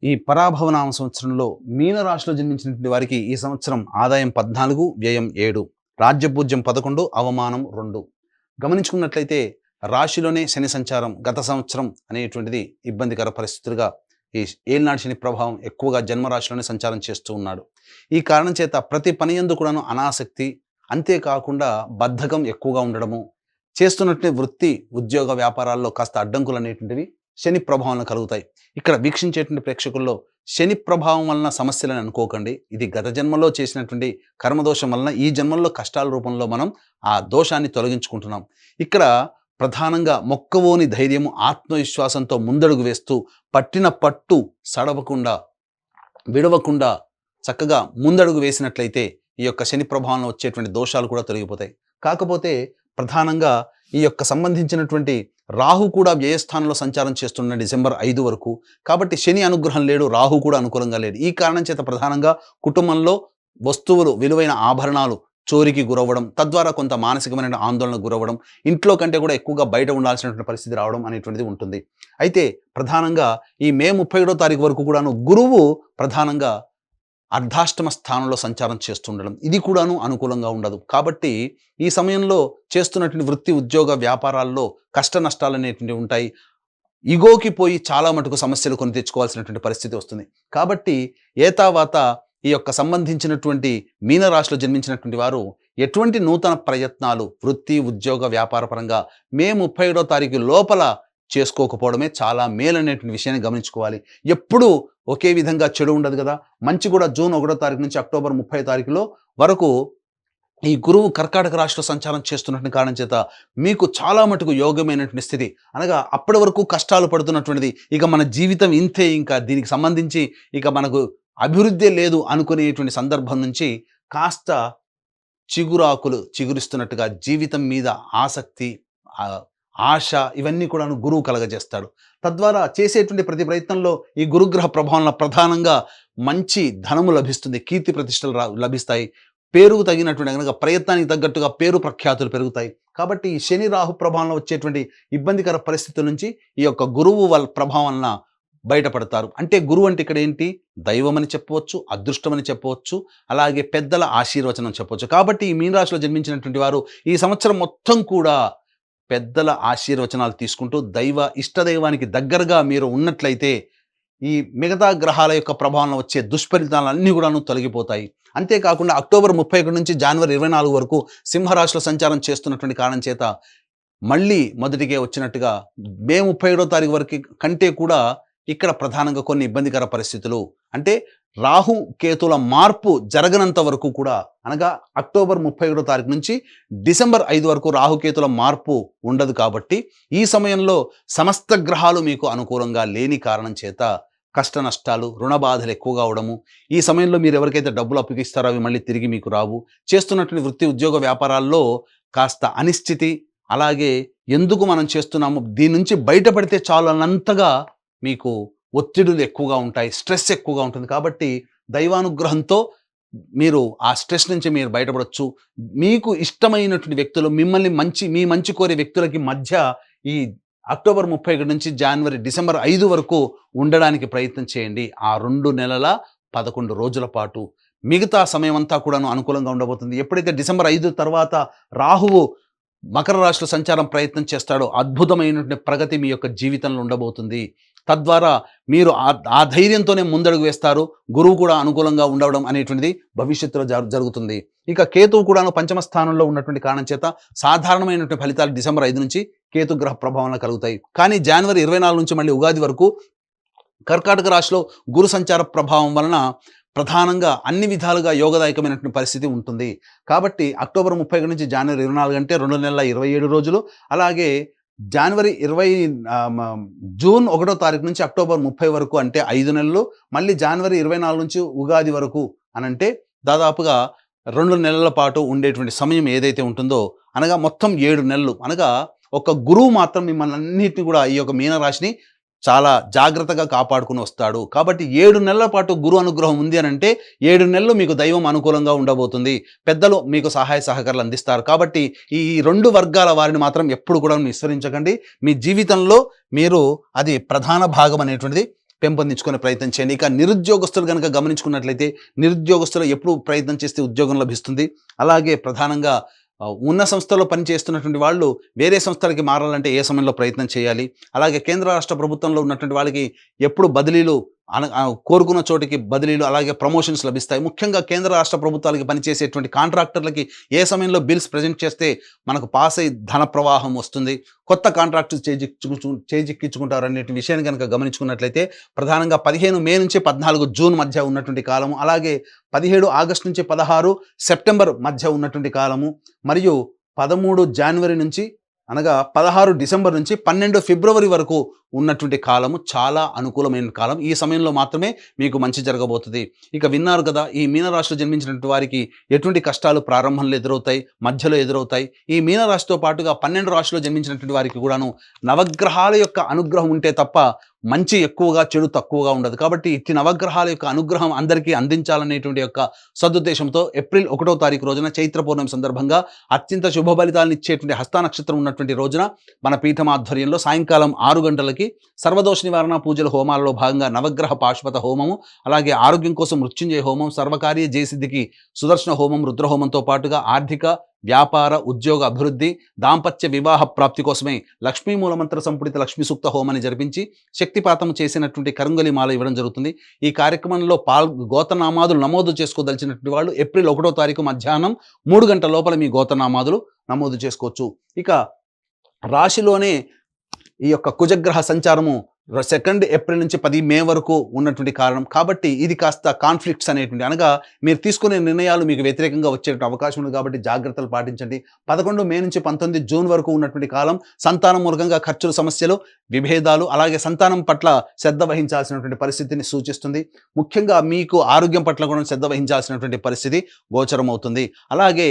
ఈ పరాభవనామ సంవత్సరంలో మీన రాశిలో జన్మించినటువంటి వారికి ఈ సంవత్సరం ఆదాయం 14, వ్యయం 7, రాజ్యపూజ్యం 11, అవమానం 2. గమనించుకున్నట్లయితే రాశిలోనే శని సంచారం గత సంవత్సరం అనేటువంటిది ఇబ్బందికర పరిస్థితులుగా ఈ ఏలినాటి శని ప్రభావం ఎక్కువగా జన్మరాశిలోనే సంచారం చేస్తూ ఉన్నాడు. ఈ కారణం చేత ప్రతి పని యందు కూడాను అనాసక్తి, అంతేకాకుండా బద్ధకం ఎక్కువగా ఉండడము, చేస్తున్నటువంటి వృత్తి ఉద్యోగ వ్యాపారాల్లో కాస్త అడ్డంకులు అనేటువంటివి శని ప్రభావం కలుగుతాయి. ఇక్కడ వీక్షించేటువంటి ప్రేక్షకుల్లో శని ప్రభావం వలన సమస్యలను అనుకోకండి. ఇది గత జన్మలో చేసినటువంటి కర్మదోషం వలన ఈ జన్మల్లో కష్టాల రూపంలో మనం ఆ దోషాన్ని తొలగించుకుంటున్నాం. ఇక్కడ ప్రధానంగా మొక్కవోని ధైర్యము, ఆత్మవిశ్వాసంతో ముందడుగు వేస్తూ పట్టిన పట్టు సడవకుండా విడవకుండా చక్కగా ముందడుగు వేసినట్లయితే ఈ యొక్క శని ప్రభావంలో వచ్చేటువంటి దోషాలు కూడా తొలగిపోతాయి. కాకపోతే ప్రధానంగా ఈ యొక్క సంబంధించినటువంటి రాహు కూడా వ్యయస్థానంలో సంచారం చేస్తున్న డిసెంబర్ 5 వరకు. కాబట్టి శని అనుగ్రహం లేడు, రాహు కూడా అనుకూలంగా లేడు. ఈ కారణం చేత ప్రధానంగా కుటుంబంలో వస్తువులు, విలువైన ఆభరణాలు చోరికి గురవ్వడం, తద్వారా కొంత మానసికమైన ఆందోళనకు గురవ్వడం, ఇంట్లో కంటే కూడా ఎక్కువగా బయట ఉండాల్సినటువంటి పరిస్థితి రావడం అనేటువంటిది ఉంటుంది. అయితే ప్రధానంగా ఈ మే 31వ తారీఖు వరకు కూడాను గురువు ప్రధానంగా అర్ధాష్టమ స్థానంలో సంచారం చేస్తుండడం, ఇది కూడాను అనుకూలంగా ఉండదు. కాబట్టి ఈ సమయంలో చేస్తున్నటువంటి వృత్తి ఉద్యోగ వ్యాపారాల్లో కష్ట నష్టాలు అనేటువంటివి ఉంటాయి. ఇగోకి పోయి చాలా మటుకు సమస్యలు కొని తెచ్చుకోవాల్సినటువంటి పరిస్థితి వస్తుంది. కాబట్టి ఏతావాత ఈ యొక్క సంబంధించినటువంటి మీనరాశిలో జన్మించినటువంటి వారు ఎటువంటి నూతన ప్రయత్నాలు వృత్తి ఉద్యోగ వ్యాపార పరంగా మే 31వ తారీఖు లోపల చేసుకోకపోవడమే చాలా మేలనేటువంటి విషయాన్ని గమనించుకోవాలి. ఎప్పుడూ ఒకే విధంగా చెడు ఉండదు కదా. మంచి కూడా జూన్ 1వ తారీఖు నుంచి అక్టోబర్ 30 తారీఖులో వరకు ఈ గురువు కర్కాటక రాశిలో సంచారం చేస్తున్నటువంటి కారణం చేత మీకు చాలా మటుకు యోగమైనటువంటి స్థితి, అనగా అప్పటి వరకు కష్టాలు పడుతున్నటువంటిది ఇక మన జీవితం ఇంతే, ఇంకా దీనికి సంబంధించి ఇక మనకు అభివృద్ధి లేదు అనుకునేటువంటి సందర్భం నుంచి కాస్త చిగురాకులు చిగురిస్తున్నట్టుగా జీవితం మీద ఆసక్తి, ఆశ ఇవన్నీ కూడా గురువు కలగజేస్తాడు. తద్వారా చేసేటువంటి ప్రతి ప్రయత్నంలో ఈ గురుగ్రహ ప్రభావంలో ప్రధానంగా మంచి ధనము లభిస్తుంది, కీర్తి ప్రతిష్టలు లభిస్తాయి, పేరుకు తగినటువంటి కనుక ప్రయత్నానికి తగ్గట్టుగా పేరు ప్రఖ్యాతులు పెరుగుతాయి. కాబట్టి ఈ శని రాహు ప్రభావంలో వచ్చేటువంటి ఇబ్బందికర పరిస్థితుల నుంచి ఈ యొక్క గురువు వాళ్ళ ప్రభావం వలన బయటపడతారు. అంటే గురువు అంటే ఇక్కడ ఏంటి, దైవం అని చెప్పవచ్చు, అదృష్టం అని చెప్పవచ్చు, అలాగే పెద్దల ఆశీర్వచనం చెప్పవచ్చు. కాబట్టి ఈ మీనరాశిలో జన్మించినటువంటి వారు ఈ సంవత్సరం మొత్తం కూడా పెద్దల ఆశీర్వచనాలు తీసుకుంటూ ఇష్టదైవానికి దగ్గరగా మీరు ఉన్నట్లయితే ఈ మిగతా గ్రహాల యొక్క ప్రభావంలో వచ్చే దుష్ఫలితాలన్నీ కూడాను తొలగిపోతాయి. అంతేకాకుండా అక్టోబర్ 31 నుంచి జనవరి 24 వరకు సింహరాశిలో సంచారం చేస్తున్నటువంటి కారణం చేత మళ్ళీ మొదటికే వచ్చినట్టుగా మే 31వ తారీఖు వరకు కంటే కూడా ఇక్కడ ప్రధానంగా కొన్ని ఇబ్బందికర పరిస్థితులు, అంటే రాహు కేతుల మార్పు జరగనంత వరకు కూడా, అనగా అక్టోబర్ 31వ తారీఖు నుంచి డిసెంబర్ 5 వరకు రాహుకేతుల మార్పు ఉండదు. కాబట్టి ఈ సమయంలో సమస్త గ్రహాలు మీకు అనుకూలంగా లేని కారణం చేత కష్ట నష్టాలు, రుణ బాధలు ఎక్కువగా అవడము, ఈ సమయంలో మీరు ఎవరికైతే డబ్బులు అప్పగిస్తారో అవి మళ్ళీ తిరిగి మీకు రావు, చేస్తున్నటువంటి వృత్తి ఉద్యోగ వ్యాపారాల్లో కాస్త అనిశ్చితి, అలాగే ఎందుకు మనం చేస్తున్నాము దీని నుంచి బయటపడితే చాలు అన్నంతగా మీకు ఒత్తిడులు ఎక్కువగా ఉంటాయి, స్ట్రెస్ ఎక్కువగా ఉంటుంది. కాబట్టి దైవానుగ్రహంతో మీరు ఆ స్ట్రెస్ నుంచి మీరు బయటపడవచ్చు. మీకు ఇష్టమైనటువంటి వ్యక్తులు, మీ మంచి కోరే వ్యక్తులకి మధ్య ఈ అక్టోబర్ 31 నుంచి డిసెంబర్ 5 వరకు ఉండడానికి ప్రయత్నం చేయండి. ఆ 2 నెలల 11 రోజుల పాటు మిగతా సమయం అంతా కూడాను అనుకూలంగా ఉండబోతుంది. ఎప్పుడైతే డిసెంబర్ 5 తర్వాత రాహువు మకర రాశిలో సంచారం ప్రయత్నం చేస్తాడో అద్భుతమైనటువంటి ప్రగతి మీ యొక్క జీవితంలో ఉండబోతుంది. తద్వారా మీరు ఆ ధైర్యంతోనే ముందడుగు వేస్తారు. గురువు కూడా అనుకూలంగా ఉండడం అనేటువంటిది భవిష్యత్తులో జరుగుతుంది. ఇక కేతువు కూడాను పంచమ స్థానంలో ఉన్నటువంటి కారణం చేత సాధారణమైనటువంటి ఫలితాలు డిసెంబర్ 5 నుంచి కేతు గ్రహ ప్రభావంలో కలుగుతాయి. కానీ జనవరి 24 నుంచి మళ్ళీ ఉగాది వరకు కర్కాటక రాశిలో గురు సంచార ప్రభావం వలన ప్రధానంగా అన్ని విధాలుగా యోగదాయకమైనటువంటి పరిస్థితి ఉంటుంది. కాబట్టి అక్టోబర్ 31 నుంచి జనవరి 24 అంటే 2 నెలల 27 రోజులు, అలాగే జూన్ 1వ తారీఖు నుంచి అక్టోబర్ 30 వరకు అంటే 5 నెలలు, మళ్ళీ జనవరి 24 నుంచి ఉగాది వరకు అనంటే దాదాపుగా 2 నెలల పాటు ఉండేటువంటి సమయం ఏదైతే ఉంటుందో, అనగా మొత్తం 7 నెలలు, అనగా ఒక గురువు మాత్రం మిమ్మల్ని అన్నిటిని కూడా ఈ యొక్క మీనరాశిని చాలా జాగ్రత్తగా కాపాడుకుని వస్తాడు. కాబట్టి 7 నెలల పాటు గురు అనుగ్రహం ఉంది అని అంటే 7 నెలలు మీకు దైవం అనుకూలంగా ఉండబోతుంది, పెద్దలు మీకు సహాయ సహకారాలు అందిస్తారు. కాబట్టి ఈ 2 వర్గాల వారిని మాత్రం ఎప్పుడు కూడా విస్మరించకండి. మీ జీవితంలో మీరు అది ప్రధాన భాగం అనేటువంటిది పెంపొందించుకునే ప్రయత్నం చేయండి. ఇక నిరుద్యోగస్తులు కనుక గమనించుకున్నట్లయితే నిరుద్యోగస్తులు ఎప్పుడు ప్రయత్నం చేస్తే ఉద్యోగం లభిస్తుంది. అలాగే ప్రధానంగా ఉన్న సంస్థలో పనిచేస్తున్నటువంటి వాళ్ళు వేరే సంస్థలకి మారాలంటే ఏ సమయంలో ప్రయత్నం చేయాలి. అలాగే కేంద్ర రాష్ట్ర ప్రభుత్వంలో ఉన్నటువంటి వాళ్ళకి ఎప్పుడు బదిలీలు కోరుకున్న చోటికి బదిలీలు అలాగే ప్రమోషన్స్ లభిస్తాయి. ముఖ్యంగా కేంద్ర రాష్ట్ర ప్రభుత్వాలకి పనిచేసేటువంటి కాంట్రాక్టర్లకి ఏ సమయంలో బిల్స్ ప్రజెంట్ చేస్తే మనకు పాస్ అయ్యి ధన ప్రవాహం వస్తుంది, కొత్త కాంట్రాక్టు చేజిక్కించుకుంటారు అనే విషయాన్ని కనుక గమనించుకున్నట్లయితే ప్రధానంగా 15 మే నుంచి 14 జూన్ మధ్య ఉన్నటువంటి కాలము, అలాగే 17 ఆగస్టు నుంచి 16 సెప్టెంబర్ మధ్య ఉన్నటువంటి కాలము, మరియు 13 జనవరి నుంచి అనగా 16 డిసెంబర్ నుంచి 12 ఫిబ్రవరి వరకు ఉన్నటువంటి కాలము చాలా అనుకూలమైన కాలం. ఈ సమయంలో మాత్రమే మీకు మంచి జరగబోతుంది. ఇక విన్నారు కదా, ఈ మీనరాశిలో జన్మించినటువంటి వారికి ఎటువంటి కష్టాలు ప్రారంభంలో ఎదురవుతాయి, మధ్యలో ఎదురవుతాయి. ఈ మీనరాశితో పాటుగా 12 రాశిలో జన్మించినటువంటి వారికి కూడాను నవగ్రహాల యొక్క అనుగ్రహం ఉంటే తప్ప మంచి ఎక్కువగా చెడు తక్కువగా ఉండదు. కాబట్టి ఇట్టి నవగ్రహాల యొక్క అనుగ్రహం అందరికీ అందించాలనేటువంటి యొక్క సదుద్దేశంతో ఏప్రిల్ 1వ తారీఖు రోజున చైత్ర పౌర్ణమి సందర్భంగా అత్యంత శుభ ఫలితాలను ఇచ్చేటువంటి హస్త నక్షత్రం ఉన్నటువంటి రోజున మన పీఠం ఆధ్వర్యంలో సాయంకాలం 6 గంటలకి సర్వదోష నివారణ పూజల హోమాలలో భాగంగా నవగ్రహ పాశుపత హోమము, అలాగే ఆరోగ్యం కోసం మృత్యుంజయ హోమం, సర్వకార్య జయసిద్ధికి సుదర్శన హోమం, రుద్రహోమంతో పాటుగా ఆర్థిక, వ్యాపార, ఉద్యోగ అభివృద్ధి, దాంపత్య వివాహ ప్రాప్తి కోసమే లక్ష్మీ మూలమంత్ర సంపుడిత లక్ష్మీ సూక్త హోమాన్ని జరిపించి శక్తిపాతం చేసినటువంటి కరుంగలి మాల ఇవ్వడం జరుగుతుంది. ఈ కార్యక్రమంలో గోత్రనామాదులు నమోదు చేసుకోదలిచినటువంటి వాళ్ళు ఏప్రిల్ 1వ తారీఖు మధ్యాహ్నం 3 గంటల లోపల మీ గోత్రనామాదులు నమోదు చేసుకోవచ్చు. ఇక రాశిలోనే ఈ యొక్క కుజగ్రహ సంచారము 2 ఏప్రిల్ నుంచి 10 మే వరకు ఉన్నటువంటి కారణం కాబట్టి ఇది కాస్త కాన్ఫ్లిక్ట్స్ అనేటువంటి, అనగా మీరు తీసుకునే నిర్ణయాలు మీకు వ్యతిరేకంగా వచ్చే అవకాశం ఉంది కాబట్టి జాగ్రత్తలు పాటించండి. 11 మే నుంచి 19 జూన్ వరకు ఉన్నటువంటి కాలం సంతానం మూలకంగా ఖర్చుల సమస్యలు, విభేదాలు, అలాగే సంతానం పట్ల శ్రద్ధ వహించాల్సినటువంటి పరిస్థితిని సూచిస్తుంది. ముఖ్యంగా మీకు ఆరోగ్యం పట్ల కూడా శ్రద్ధ వహించాల్సినటువంటి పరిస్థితి గోచరం అవుతుంది. అలాగే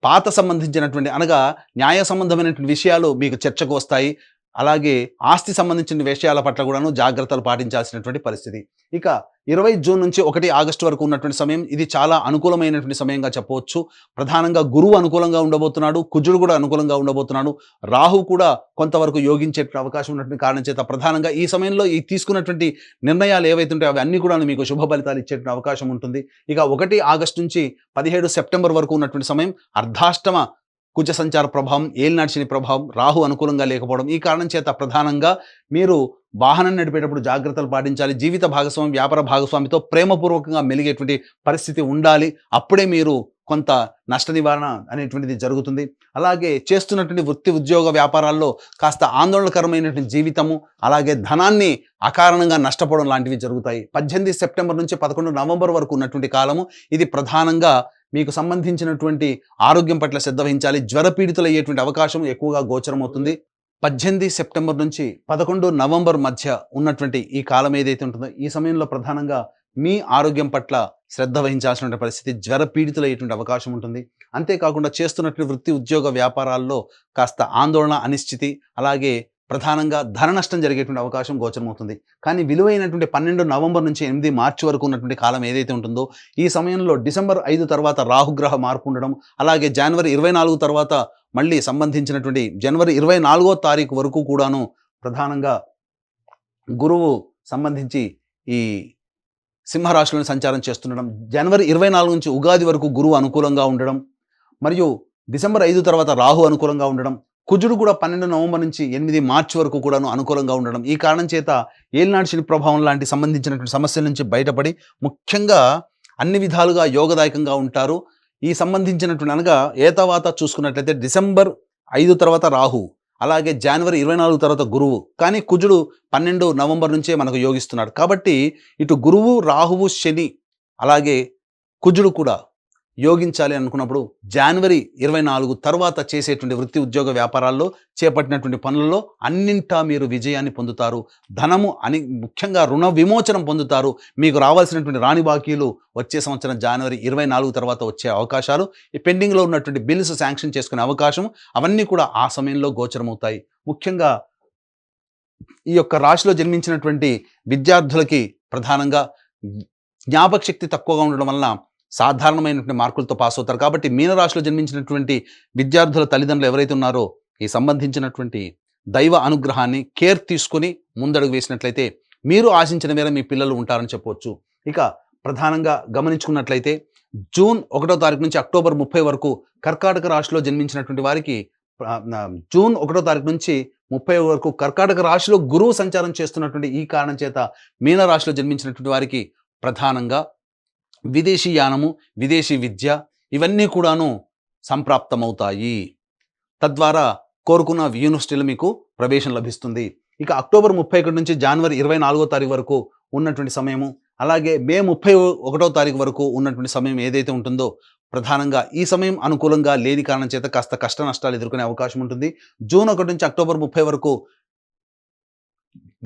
పాత సంబంధించినటువంటి అనగా న్యాయ సంబంధమైనటువంటి విషయాలు మీకు చర్చకు వస్తాయి. అలాగే ఆస్తి సంబంధించిన విషయాల పట్ల కూడాను జాగ్రత్తలు పాటించాల్సినటువంటి పరిస్థితి. ఇక 20 జూన్ నుంచి 1 ఆగస్టు వరకు ఉన్నటువంటి సమయం ఇది చాలా అనుకూలమైనటువంటి సమయంగా చెప్పవచ్చు. ప్రధానంగా గురువు అనుకూలంగా ఉండబోతున్నాడు, కుజుడు కూడా అనుకూలంగా ఉండబోతున్నాడు, రాహు కూడా కొంతవరకు యోగించే అవకాశం ఉన్నటువంటి కారణం చేత ప్రధానంగా ఈ సమయంలో ఈ తీసుకున్నటువంటి నిర్ణయాలు ఏవైతే ఉంటాయో అవి అన్ని కూడా మీకు శుభ ఫలితాలు ఇచ్చే అవకాశం ఉంటుంది. ఇక 1 ఆగస్టు నుంచి 17 సెప్టెంబర్ వరకు ఉన్నటువంటి సమయం అర్ధాష్టమ కుజ సంచార ప్రభావం, ఏలినాటి శని ప్రభావం, రాహు అనుకూలంగా లేకపోవడం, ఈ కారణం చేత ప్రధానంగా మీరు వాహనం నడిపేటప్పుడు జాగ్రత్తలు పాటించాలి. జీవిత భాగస్వామి, వ్యాపార భాగస్వామితో ప్రేమపూర్వకంగా మెలిగేటువంటి పరిస్థితి ఉండాలి. అప్పుడే మీరు కొంత నష్ట నివారణ అనేటువంటిది జరుగుతుంది. అలాగే చేస్తున్నటువంటి వృత్తి, ఉద్యోగ, వ్యాపారాల్లో కాస్త ఆందోళనకరమైనటువంటి జీవితము, అలాగే ధనాన్ని అకారణంగా నష్టపోవడం లాంటివి జరుగుతాయి. 18 సెప్టెంబర్ నుంచి 11 నవంబర్ వరకు ఉన్నటువంటి కాలము ఇది ప్రధానంగా మీకు సంబంధించినటువంటి ఆరోగ్యం పట్ల శ్రద్ధ వహించాలి. జ్వరపీడితులు అయ్యేటువంటి అవకాశం ఎక్కువగా గోచరం అవుతుంది. 18 సెప్టెంబర్ నుంచి 11 నవంబర్ మధ్య ఉన్నటువంటి ఈ కాలం ఏదైతే ఉంటుందో ఈ సమయంలో ప్రధానంగా మీ ఆరోగ్యం పట్ల శ్రద్ధ వహించాల్సిన పరిస్థితి, జ్వరపీడితులు అయ్యేటువంటి అవకాశం ఉంటుంది. అంతేకాకుండా చేస్తున్నటువంటి వృత్తి, ఉద్యోగ, వ్యాపారాల్లో కాస్త ఆందోళన, అనిశ్చితి, అలాగే ప్రధానంగా ధన నష్టం జరిగేటువంటి అవకాశం గోచరమవుతుంది. కానీ విలువైనటువంటి 12 నవంబర్ నుంచి 8 మార్చి వరకు ఉన్నటువంటి కాలం ఏదైతే ఉంటుందో ఈ సమయంలో డిసెంబర్ 5 తర్వాత రాహుగ్రహ మార్పు ఉండడం, అలాగే జనవరి 24 తర్వాత మళ్ళీ సంబంధించినటువంటి జనవరి 24వ తారీఖు వరకు కూడాను ప్రధానంగా గురువు సంబంధించి ఈ సింహరాశిలోని సంచారం చేస్తుండడం, జనవరి 24 నుంచి ఉగాది వరకు గురువు అనుకూలంగా ఉండడం, మరియు డిసెంబర్ 5 తర్వాత రాహు అనుకూలంగా ఉండడం, కుజుడు కూడా 12 నవంబర్ నుంచి 8 మార్చి వరకు కూడాను అనుకూలంగా ఉండడం, ఈ కారణం చేత ఏలినాటి శని ప్రభావం లాంటి సంబంధించినటువంటి సమస్యల నుంచి బయటపడి ముఖ్యంగా అన్ని విధాలుగా యోగదాయకంగా ఉంటారు. ఈ సంబంధించినటువంటి అనగా ఏతవాత చూసుకున్నట్లయితే డిసెంబర్ 5 తర్వాత రాహు, అలాగే జనవరి 24 తర్వాత గురువు, కానీ కుజుడు 12 నవంబర్ నుంచే మనకు యోగిస్తున్నాడు. కాబట్టి ఇటు గురువు, రాహువు, శని అలాగే కుజుడు కూడా యోగించాలి అనుకున్నప్పుడు జనవరి 24 తర్వాత చేసేటువంటి వృత్తి, ఉద్యోగ, వ్యాపారాల్లో చేపట్టినటువంటి పనులలో అన్నింటా మీరు విజయాన్ని పొందుతారు. ధనము అని ముఖ్యంగా రుణ విమోచనం పొందుతారు. మీకు రావాల్సినటువంటి రాని బాకీలు వచ్చే సంవత్సరం జనవరి 24 తర్వాత వచ్చే అవకాశాలు, ఈ పెండింగ్లో ఉన్నటువంటి బిల్స్ శాంక్షన్ చేసుకునే అవకాశం అవన్నీ కూడా ఆ సమయంలో గోచరమవుతాయి. ముఖ్యంగా ఈ యొక్క రాశిలో జన్మించినటువంటి విద్యార్థులకి ప్రధానంగా జ్ఞాపక శక్తి తక్కువగా ఉండడం వలన సాధారణమైనటువంటి మార్కులతో పాస్ అవుతారు. కాబట్టి మీనరాశిలో జన్మించినటువంటి విద్యార్థుల తల్లిదండ్రులు ఎవరైతే ఉన్నారో ఈ సంబంధించినటువంటి దైవ అనుగ్రహాన్ని కేర్ తీసుకుని ముందడుగు వేసినట్లయితే మీరు ఆశించిన మేర మీ పిల్లలు ఉంటారని చెప్పవచ్చు. ఇక ప్రధానంగా గమనించుకున్నట్లయితే జూన్ 1వ తారీఖు నుంచి అక్టోబర్ 30 వరకు కర్కాటక రాశిలో జన్మించినటువంటి వారికి జూన్ 1వ తారీఖు నుంచి 30 వరకు కర్కాటక రాశిలో గురువు సంచారం చేస్తున్నటువంటి ఈ కారణం చేత మీనరాశిలో జన్మించినటువంటి వారికి ప్రధానంగా విదేశీ యానము, విదేశీ విద్య ఇవన్నీ కూడాను సంప్రాప్తమవుతాయి. తద్వారా కోరుకున్న యూనివర్సిటీలో మీకు ప్రవేశం లభిస్తుంది. ఇక అక్టోబర్ 31 నుంచి జనవరి 24వ తారీఖు వరకు ఉన్నటువంటి సమయము, అలాగే మే 31వ తారీఖు వరకు ఉన్నటువంటి సమయం ఏదైతే ఉంటుందో ప్రధానంగా ఈ సమయం అనుకూలంగా లేని కారణం చేత కాస్త కష్ట నష్టాలు ఎదుర్కొనే అవకాశం ఉంటుంది. జూన్ 1 నుంచి అక్టోబర్ 30 వరకు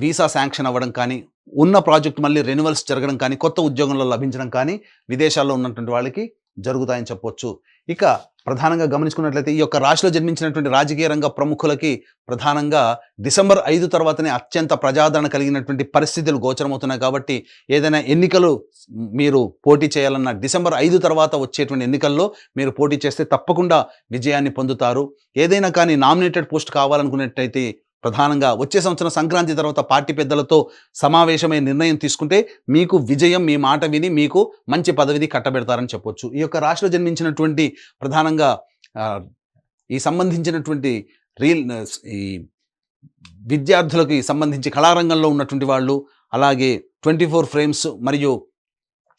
వీసా శాంక్షన్ అవ్వడం కానీ, ఉన్న ప్రాజెక్ట్ మళ్ళీ రెన్యువల్స్ జరగడం కానీ, కొత్త ఉద్యోగంలో లభించడం కానీ విదేశాల్లో ఉన్నటువంటి వాళ్ళకి జరుగుతాయని చెప్పొచ్చు. ఇక ప్రధానంగా గమనించుకున్నట్లయితే ఈ యొక్క రాశిలో జన్మించినటువంటి రాజకీయ రంగ ప్రముఖులకి ప్రధానంగా డిసెంబర్ 5 తర్వాతనే అత్యంత ప్రజాదరణ కలిగినటువంటి పరిస్థితులు గోచరమవుతున్నాయి. కాబట్టి ఏదైనా ఎన్నికలు మీరు పోటీ చేయాలన్న డిసెంబర్ 5 తర్వాత వచ్చేటువంటి ఎన్నికల్లో మీరు పోటీ చేస్తే తప్పకుండా విజయాన్ని పొందుతారు. ఏదైనా కానీ నామినేటెడ్ పోస్ట్ కావాలనుకున్నట్టయితే ప్రధానంగా వచ్చే సంవత్సరం సంక్రాంతి తర్వాత పార్టీ పెద్దలతో సమావేశమై నిర్ణయం తీసుకుంటే మీకు విజయం మీ మాట విని మీకు మంచి పదవిని కట్టబెడతారని చెప్పొచ్చు. ఈ యొక్క రాశిలో జన్మించినటువంటి ప్రధానంగా ఈ సంబంధించినటువంటి ఈ విద్యార్థులకి సంబంధించి కళారంగంలో ఉన్నటువంటి వాళ్ళు, అలాగే 24 ఫ్రేమ్స్ మరియు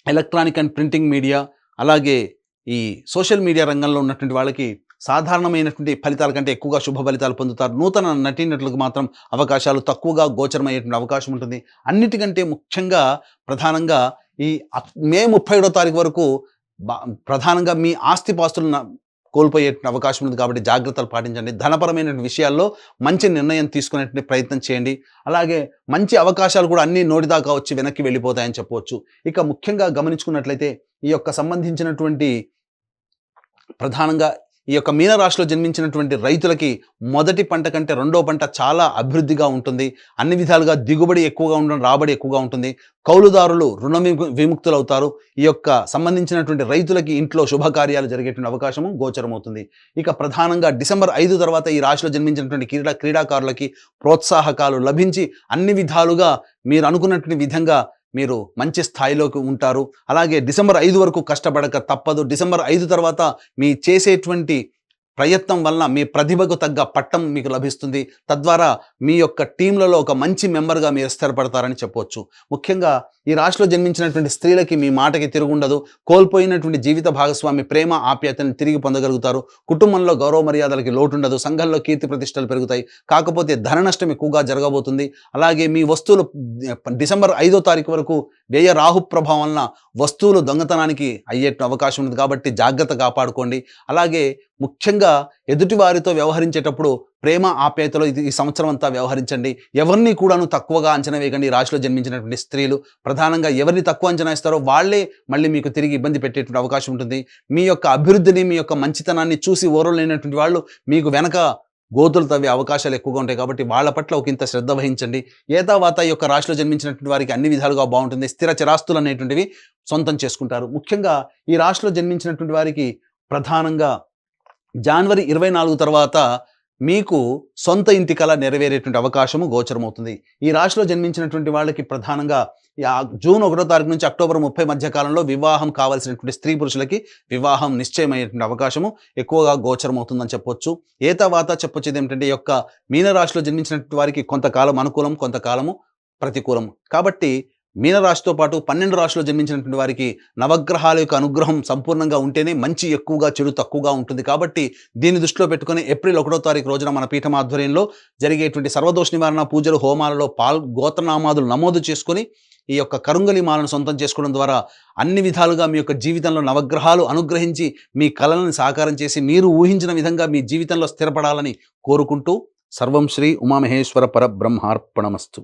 ఎలక్ట్రానిక్ అండ్ ప్రింటింగ్ మీడియా, అలాగే ఈ సోషల్ మీడియా రంగంలో ఉన్నటువంటి వాళ్ళకి సాధారణమైనటువంటి ఫలితాల కంటే ఎక్కువగా శుభ ఫలితాలు పొందుతారు. నూతన నటీనటులకు మాత్రం అవకాశాలు తక్కువగా గోచరమయ్యేటువంటి అవకాశం ఉంటుంది. అన్నిటికంటే ముఖ్యంగా ప్రధానంగా ఈ మే 31వ తారీఖు వరకు ప్రధానంగా మీ ఆస్తిపాస్తులను కోల్పోయేటువంటి అవకాశం ఉంది. కాబట్టి జాగ్రత్తలు పాటించండి. ధనపరమైన విషయాల్లో మంచి నిర్ణయం తీసుకునేటువంటి ప్రయత్నం చేయండి. అలాగే మంచి అవకాశాలు కూడా అన్నీ నోటిదాకా వచ్చి వెనక్కి వెళ్ళిపోతాయని చెప్పవచ్చు. ఇక ముఖ్యంగా గమనించుకున్నట్లయితే ఈ యొక్క సంబంధించినటువంటి ప్రధానంగా ఈ యొక్క మీనరాశిలో జన్మించినటువంటి రైతులకి మొదటి పంట కంటే రెండో పంట చాలా అభివృద్ధిగా ఉంటుంది. అన్ని విధాలుగా దిగుబడి ఎక్కువగా ఉండడం, రాబడి ఎక్కువగా ఉంటుంది. కౌలుదారులు రుణ విముక్తులు అవుతారు. ఈ యొక్క సంబంధించినటువంటి రైతులకి ఇంట్లో శుభకార్యాలు జరిగేటువంటి అవకాశము గోచరమవుతుంది. ఇక ప్రధానంగా డిసెంబర్ 5 తర్వాత ఈ రాశిలో జన్మించినటువంటి క్రీడాకారులకి ప్రోత్సాహకాలు లభించి అన్ని విధాలుగా మీరు అనుకున్నటువంటి విధంగా మీరు మంచి స్థాయిలోకి ఉంటారు. అలాగే డిసెంబర్ 5 వరకు కష్టపడక తప్పదు. డిసెంబర్ 5 తర్వాత మీ చేసేటువంటి ప్రయత్నం వలన మీ ప్రతిభకు తగ్గ పట్టం మీకు లభిస్తుంది. తద్వారా మీ యొక్క టీంలలో ఒక మంచి మెంబర్గా మీరు స్థిరపడతారని చెప్పవచ్చు. ముఖ్యంగా ఈ రాశిలో జన్మించినటువంటి స్త్రీలకి మీ మాటకి తిరుగుండదు. కోల్పోయినటువంటి జీవిత భాగస్వామి ప్రేమ ఆప్యాయతను తిరిగి పొందగలుగుతారు. కుటుంబంలో గౌరవ మర్యాదలకి లోటుండదు. సంఘంలో కీర్తి ప్రతిష్టలు పెరుగుతాయి. కాకపోతే ధన నష్టం ఎక్కువగా జరగబోతుంది. అలాగే మీ వస్తువులు డిసెంబర్ 5వ తారీఖు వరకు వ్యయ రాహు ప్రభావం వలన వస్తువులు దొంగతనానికి అయ్యే అవకాశం ఉంది. కాబట్టి జాగ్రత్త కాపాడుకోండి. అలాగే ముఖ్యంగా ఎదుటి వారితో వ్యవహరించేటప్పుడు ప్రేమ ఆప్యాయతలో ఈ సంవత్సరం అంతా వ్యవహరించండి. ఎవరిని కూడాను తక్కువగా అంచనా వేయకండి. ఈ రాశిలో జన్మించినటువంటి స్త్రీలు ప్రధానంగా ఎవరిని తక్కువ అంచనా ఇస్తారో వాళ్ళే మళ్ళీ మీకు తిరిగి ఇబ్బంది పెట్టేటువంటి అవకాశం ఉంటుంది. మీ యొక్క అభివృద్ధిని, మీ యొక్క మంచితనాన్ని చూసి ఓర్వలేనటువంటి వాళ్ళు మీకు వెనక గోతులు తవ్వే అవకాశాలు ఎక్కువగా ఉంటాయి. కాబట్టి వాళ్ళ పట్ల ఒకంత శ్రద్ధ వహించండి. ఏతావాత ఈ యొక్క రాశిలో జన్మించినటువంటి వారికి అన్ని విధాలుగా బాగుంటుంది. స్థిర చిరాస్తులు అనేటువంటివి సొంతం చేసుకుంటారు. ముఖ్యంగా ఈ రాశిలో జన్మించినటువంటి వారికి ప్రధానంగా జనవరి 24 తర్వాత మీకు సొంత ఇంటి కల నెరవేరేటువంటి అవకాశము గోచరమవుతుంది. ఈ రాశిలో జన్మించినటువంటి వాళ్ళకి ప్రధానంగా జూన్ 1వ తారీఖు నుంచి అక్టోబర్ 30 మధ్య కాలంలో వివాహం కావాల్సినటువంటి స్త్రీ పురుషులకి వివాహం నిశ్చయమయ్యేటువంటి అవకాశము ఎక్కువగా గోచరమవుతుందని చెప్పొచ్చు. ఏతావాత చెప్పొచ్చేది ఏమిటంటే ఈ యొక్క మీనరాశిలో జన్మించినటువంటి వారికి కొంతకాలం అనుకూలం, కొంతకాలము ప్రతికూలం. కాబట్టి మీనరాశితో పాటు 12 రాశిలో జన్మించినటువంటి వారికి నవగ్రహాల యొక్క అనుగ్రహం సంపూర్ణంగా ఉంటేనే మంచి ఎక్కువగా, చెడు తక్కువగా ఉంటుంది. కాబట్టి దీన్ని దృష్టిలో పెట్టుకుని ఏప్రిల్ 1వ తారీఖు రోజున మన పీఠం ఆధ్వర్యంలో జరిగేటువంటి సర్వదోష నివారణ పూజలు, హోమాలలో గోత్రనామాదులు నమోదు చేసుకొని ఈ యొక్క కరుంగలి మాలను సొంతం చేసుకోవడం ద్వారా అన్ని విధాలుగా మీ యొక్క జీవితంలో నవగ్రహాలు అనుగ్రహించి మీ కళలను సాకారం చేసి మీరు ఊహించిన విధంగా మీ జీవితంలో స్థిరపడాలని కోరుకుంటూ సర్వం శ్రీ ఉమామహేశ్వర పరబ్రహ్మార్పణమస్తు.